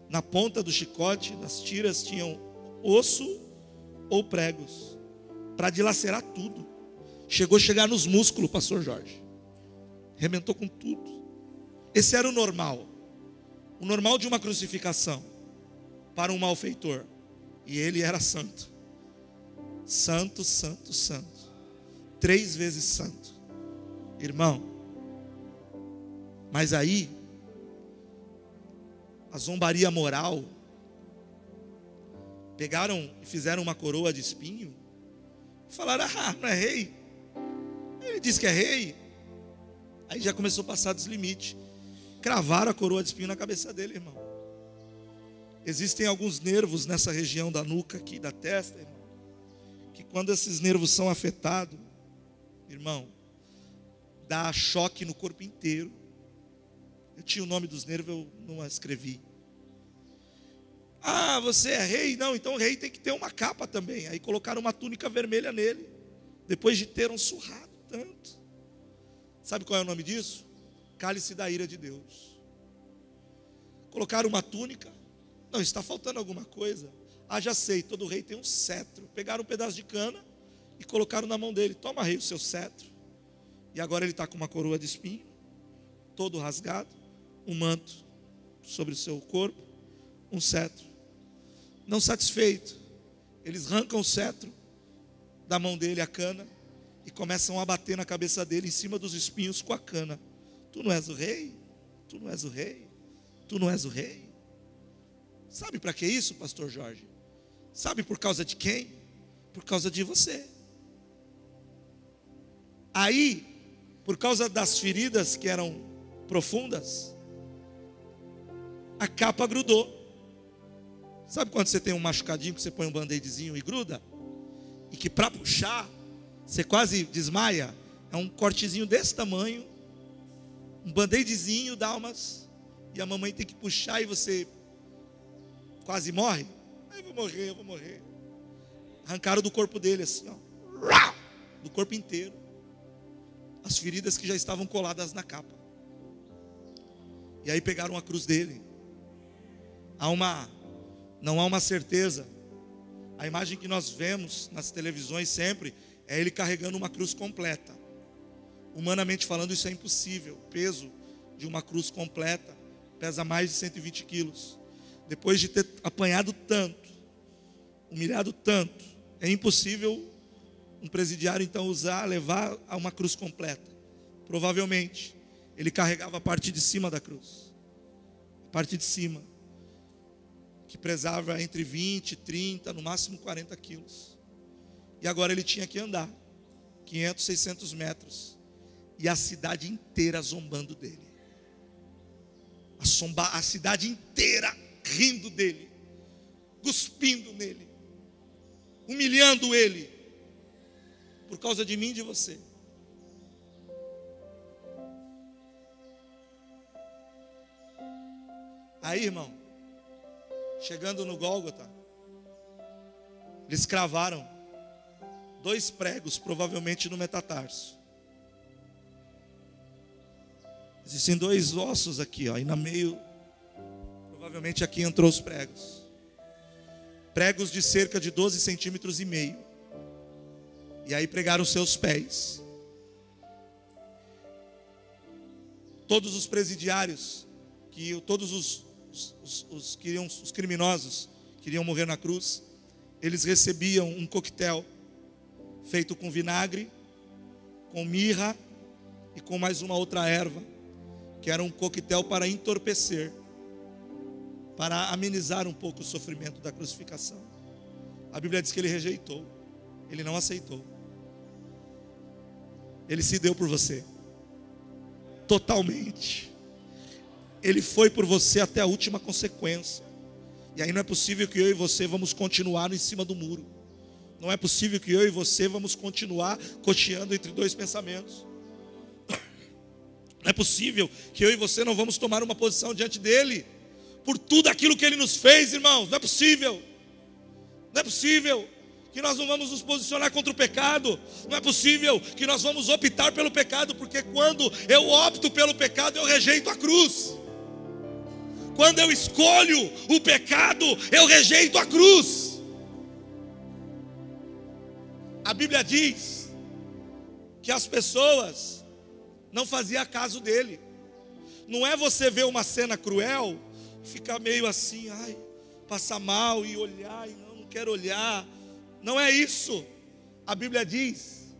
[SPEAKER 1] Na ponta do chicote, nas tiras, tinham osso ou pregos, para dilacerar tudo. Chegou a chegar nos músculos, pastor Jorge. Arrebentou com tudo. Esse era o normal de uma crucificação para um malfeitor. E ele era santo. Santo, santo, santo. 3 vezes santo. Irmão, mas aí a zombaria moral, pegaram e fizeram uma coroa de espinho, e falaram: não é rei, ele disse que é rei. Aí já começou a passar dos limites, cravaram a coroa de espinho na cabeça dele, irmão. Existem alguns nervos nessa região da nuca aqui, da testa, irmão, que quando esses nervos são afetados, irmão, dá choque no corpo inteiro. Eu tinha o nome dos nervos, eu não escrevi. Você é rei? Não, então o rei tem que ter uma capa também. Aí colocaram uma túnica vermelha nele, depois de ter surrado tanto. Sabe qual é o nome disso? Cálice da ira de Deus. Colocaram uma túnica. Não, está faltando alguma coisa. Já sei, todo rei tem um cetro. Pegaram um pedaço de cana e colocaram na mão dele. Toma, rei, o seu cetro. E agora ele está com uma coroa de espinho, todo rasgado, um manto sobre o seu corpo, um cetro. Não satisfeito, eles arrancam o cetro da mão dele, a cana, e começam a bater na cabeça dele, em cima dos espinhos, com a cana. Tu não és o rei? Tu não és o rei? Tu não és o rei? Sabe para que isso, pastor Jorge? Sabe por causa de quem? Por causa de você. Aí, por causa das feridas que eram profundas, a capa grudou. Sabe quando você tem um machucadinho que você põe um band-aidzinho e gruda? E que para puxar, você quase desmaia? É um cortezinho desse tamanho, um band-aidzinho, Dalmas, e a mamãe tem que puxar e você quase morre. Eu vou morrer. Arrancaram do corpo dele assim, ó, do corpo inteiro, as feridas que já estavam coladas na capa. E aí pegaram a cruz dele. Não há uma certeza. A imagem que nós vemos nas televisões sempre é ele carregando uma cruz completa. Humanamente falando, isso é impossível. O peso de uma cruz completa pesa mais de 120 quilos. Depois de ter apanhado tanto, humilhado tanto, é impossível um presidiário então levar a uma cruz completa. Provavelmente ele carregava a parte de cima da cruz, a parte de cima, que pesava entre 20, 30, no máximo 40 quilos. E agora ele tinha que andar 500, 600 metros, e a cidade inteira zombando dele, a cidade inteira rindo dele, cuspindo nele, humilhando ele, por causa de mim e de você. Aí, irmão, chegando no Gólgota, eles cravaram 2 pregos, provavelmente no metatarso. Existem 2 ossos aqui, ó, e no meio, provavelmente aqui entrou os pregos. Pregos de cerca de 12 centímetros e meio. E aí pregaram seus pés. Todos os presidiários, todos os criminosos que iriam morrer na cruz, eles recebiam um coquetel feito com vinagre, com mirra e com mais uma outra erva, que era um coquetel para entorpecer, para amenizar um pouco o sofrimento da crucificação. A Bíblia diz que ele rejeitou, ele não aceitou. Ele se deu por você, totalmente. Ele foi por você até a última consequência. E aí não é possível que eu e você vamos continuar em cima do muro. Não é possível que eu e você vamos continuar cocheando entre dois pensamentos. Não é possível que eu e você não vamos tomar uma posição diante dele, por tudo aquilo que ele nos fez, irmãos. Não é possível. Não é possível que nós não vamos nos posicionar contra o pecado. Não é possível que nós vamos optar pelo pecado, porque quando eu opto pelo pecado, eu rejeito a cruz. Quando eu escolho o pecado, eu rejeito a cruz. A Bíblia diz que as pessoas não faziam caso dele. Não é você ver uma cena cruel, ficar meio assim, ai, passar mal e olhar, e não quero olhar. Não é isso. A Bíblia diz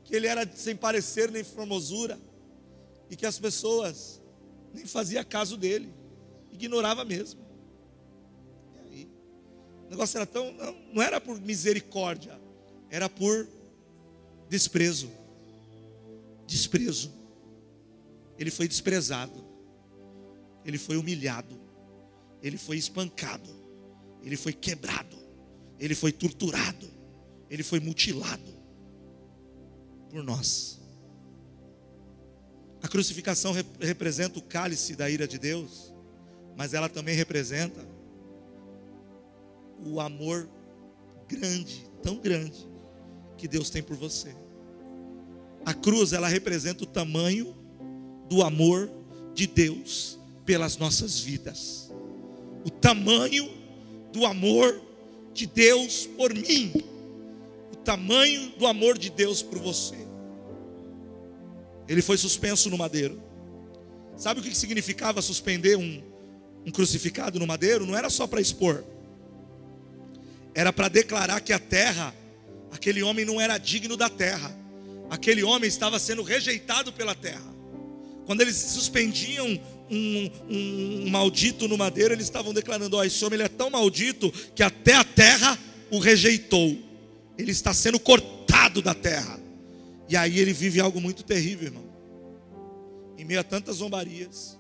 [SPEAKER 1] que ele era sem parecer nem formosura, e que as pessoas nem faziam caso dele, ignorava mesmo. E aí, o negócio era tão, não era por misericórdia, era por desprezo. Desprezo. Ele foi desprezado, ele foi humilhado, ele foi espancado, ele foi quebrado, ele foi torturado, ele foi mutilado por nós. A crucificação representa o cálice da ira de Deus, mas ela também representa o amor grande, tão grande, que Deus tem por você. A cruz, ela representa o tamanho do amor de Deus pelas nossas vidas. O tamanho do amor de Deus por mim. O tamanho do amor de Deus por você. Ele foi suspenso no madeiro. Sabe o que significava suspender um crucificado no madeiro? Não era só para expor. Era para declarar que a terra, aquele homem não era digno da terra. Aquele homem estava sendo rejeitado pela terra. Quando eles suspendiam um maldito no madeiro, eles estavam declarando: esse homem ele é tão maldito que até a terra o rejeitou. Ele está sendo cortado da terra. E aí ele vive algo muito terrível, irmão. Em meio a tantas zombarias.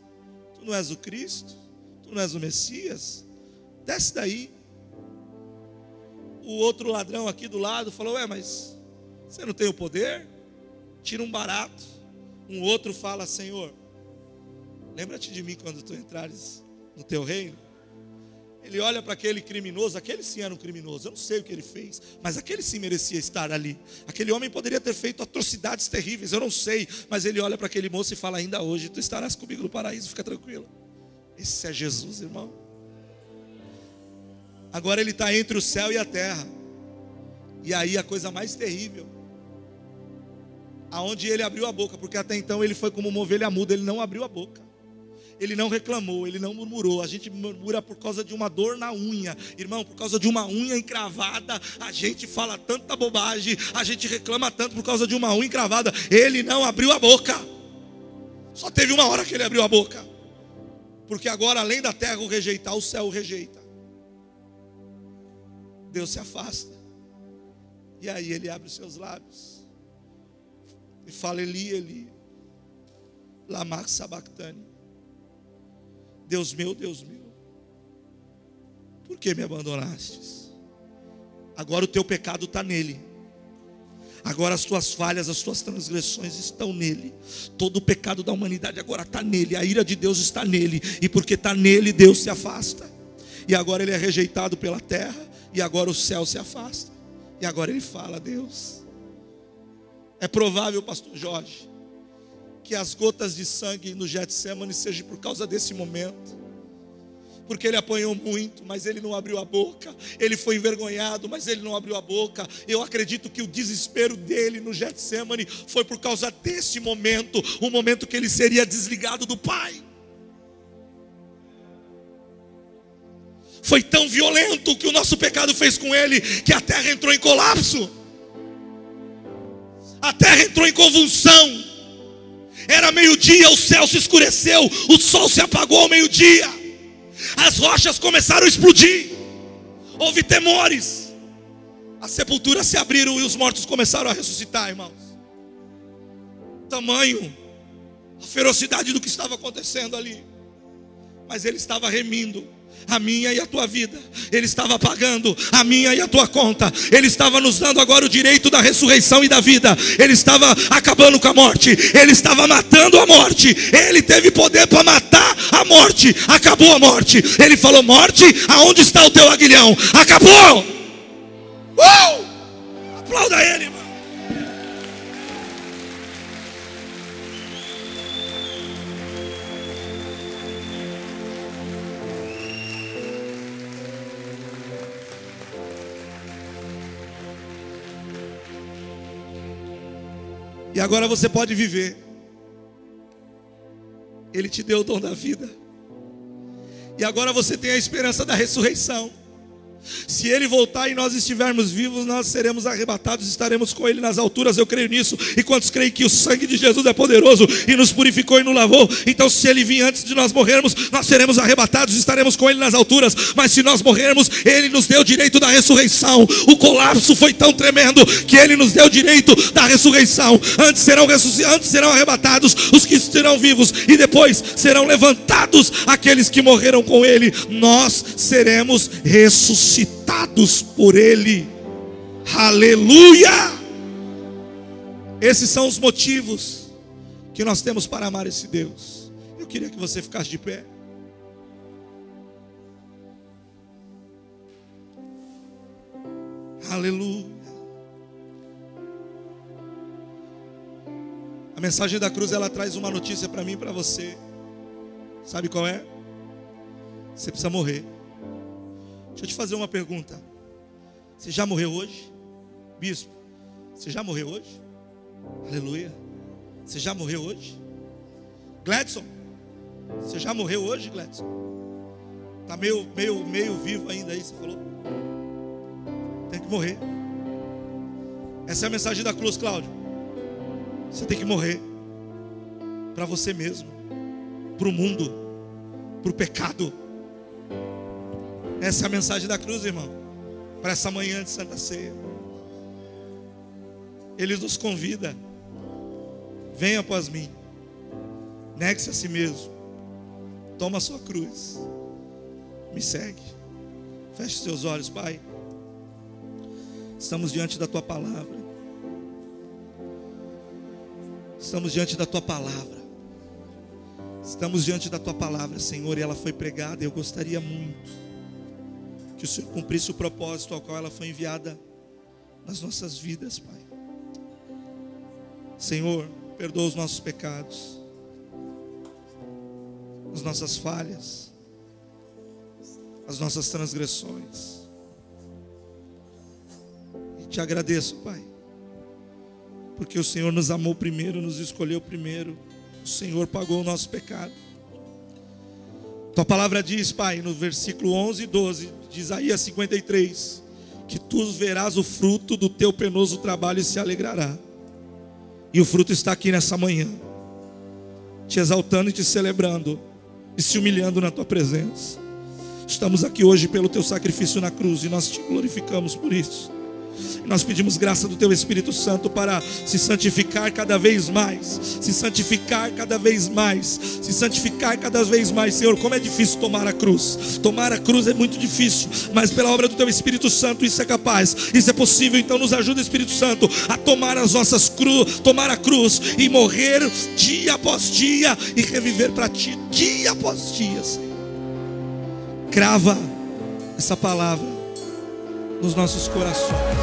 [SPEAKER 1] Tu não és o Cristo? Tu não és o Messias? Desce daí. O outro ladrão aqui do lado falou: mas você não tem o poder? Tira um barato. Um outro fala: Senhor, lembra-te de mim quando tu entrares no teu reino. Ele olha para aquele criminoso. Aquele sim era um criminoso. Eu não sei o que ele fez, mas aquele sim merecia estar ali. Aquele homem poderia ter feito atrocidades terríveis, eu não sei. Mas ele olha para aquele moço e fala: ainda hoje tu estarás comigo no paraíso, fica tranquilo. Esse é Jesus, irmão. Agora ele está entre o céu e a terra. E aí a coisa mais terrível, aonde ele abriu a boca, porque até então ele foi como uma ovelha muda. Ele não abriu a boca, ele não reclamou, ele não murmurou. A gente murmura por causa de uma dor na unha, irmão. Por causa de uma unha encravada, a gente fala tanta bobagem, a gente reclama tanto por causa de uma unha encravada. Ele não abriu a boca. Só teve uma hora que ele abriu a boca, porque agora, além da terra o rejeitar, o céu o rejeita. Deus se afasta, e aí ele abre os seus lábios e fala: Eli, Eli, lama sabachthani. Deus meu, por que me abandonastes? Agora o teu pecado está nele. Agora as tuas falhas, as tuas transgressões estão nele. Todo o pecado da humanidade agora está nele. A ira de Deus está nele. E porque está nele, Deus se afasta. E agora ele é rejeitado pela terra. E agora o céu se afasta. E agora ele fala: Deus, é provável, pastor Jorge, que as gotas de sangue no Getsemane sejam por causa desse momento. Porque ele apanhou muito, mas ele não abriu a boca. Ele foi envergonhado, mas ele não abriu a boca. Eu acredito que o desespero dele no Getsemane foi por causa desse momento. O momento que ele seria desligado do Pai. Foi tão violento o que o nosso pecado fez com ele, que a terra entrou em colapso. A terra entrou em convulsão. Era meio-dia, o céu se escureceu, o sol se apagou ao meio-dia. As rochas começaram a explodir. Houve temores. As sepulturas se abriram e os mortos começaram a ressuscitar, irmãos. Tamanho a ferocidade do que estava acontecendo ali. Mas ele estava remindo. a minha e a tua vida. Ele estava pagando a minha e a tua conta. Ele estava nos dando agora o direito da ressurreição e da vida. Ele estava acabando com a morte. Ele estava matando a morte. Ele teve poder para matar a morte. Acabou a morte. Ele falou: morte, aonde está o teu aguilhão? Acabou. Aplauda ele, irmão. E agora você pode viver. Ele te deu o dom da vida. E agora você tem a esperança da ressurreição. Se Ele voltar e nós estivermos vivos, nós seremos arrebatados, estaremos com Ele nas alturas. Eu creio nisso. E quantos creem que o sangue de Jesus é poderoso e nos purificou e nos lavou? Então, se Ele vir antes de nós morrermos, nós seremos arrebatados, estaremos com Ele nas alturas. Mas se nós morrermos, Ele nos deu o direito da ressurreição. O colapso foi tão tremendo que Ele nos deu o direito da ressurreição. Antes serão arrebatados os que estarão vivos, e depois serão levantados aqueles que morreram com Ele. Nós seremos ressuscitados por Ele. Aleluia! Esses são os motivos que nós temos para amar esse Deus. Eu queria que você ficasse de pé. Aleluia! A mensagem da cruz, ela traz uma notícia para mim e para você. Sabe qual é? Você precisa morrer. Deixa eu te fazer uma pergunta. Você já morreu hoje? Bispo, você já morreu hoje? Aleluia. Você já morreu hoje? Gladson, você já morreu hoje, Gladson? Está meio vivo ainda aí, você falou? Tem que morrer. Essa é a mensagem da cruz, Cláudio. Você tem que morrer. Para você mesmo, para o mundo, para o pecado. Essa é a mensagem da cruz, irmão. Para essa manhã de Santa Ceia. Ele nos convida. Venha após mim. Negue-se a si mesmo. Toma a sua cruz. Me segue. Feche seus olhos, Pai. Estamos diante da Tua palavra. Estamos diante da Tua palavra. Estamos diante da Tua palavra, Senhor, e ela foi pregada. Eu gostaria muito que o Senhor cumprisse o propósito ao qual ela foi enviada nas nossas vidas, Pai. Senhor, perdoa os nossos pecados, as nossas falhas, as nossas transgressões. E te agradeço, Pai, porque o Senhor nos amou primeiro, nos escolheu primeiro. O Senhor pagou o nosso pecado. Tua palavra diz, Pai, no versículo 11 e 12 de Isaías 53, que tu verás o fruto do teu penoso trabalho e se alegrará. E o fruto está aqui nessa manhã, te exaltando e te celebrando, e se humilhando na tua presença. Estamos aqui hoje pelo teu sacrifício na cruz, e nós te glorificamos por isso. Nós pedimos graça do Teu Espírito Santo para se santificar cada vez mais. Se santificar cada vez mais. Se santificar cada vez mais, Senhor. Como é difícil tomar a cruz. Tomar a cruz é muito difícil, mas pela obra do Teu Espírito Santo isso é capaz, isso é possível. Então nos ajuda, Espírito Santo, a tomar as nossas cruzes, tomar a cruz e morrer dia após dia e reviver para Ti dia após dia, Senhor. Crava essa palavra nos nossos corações.